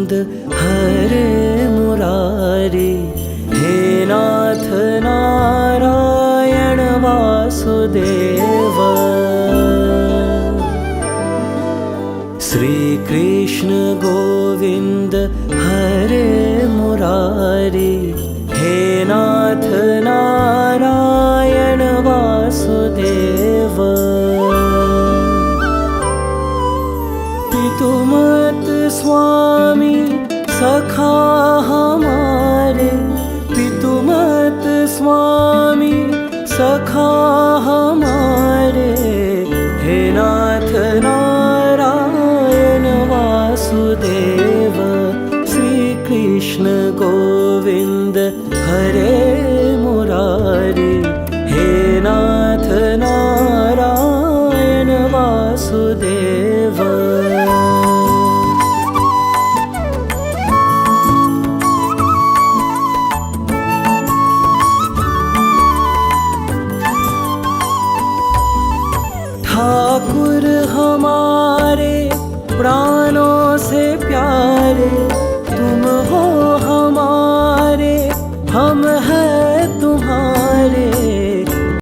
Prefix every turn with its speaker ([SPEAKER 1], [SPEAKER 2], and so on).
[SPEAKER 1] गोविंद हरे मुरारी, हे नाथ नारायण वासुदेव। श्री कृष्ण गोविंद हरे मुरारी, हे नाथ नारायण वासुदेव। पितुमत स्वामी सखा हमारे, पितुमत स्वामी सखा हमारे, हे नाथ नारायण वासुदेव। श्री कृष्ण गोविंद हरे मुरारी, हे नाथ नारायण वासुदेव। ठाकुर हमारे प्राणों से प्यारे,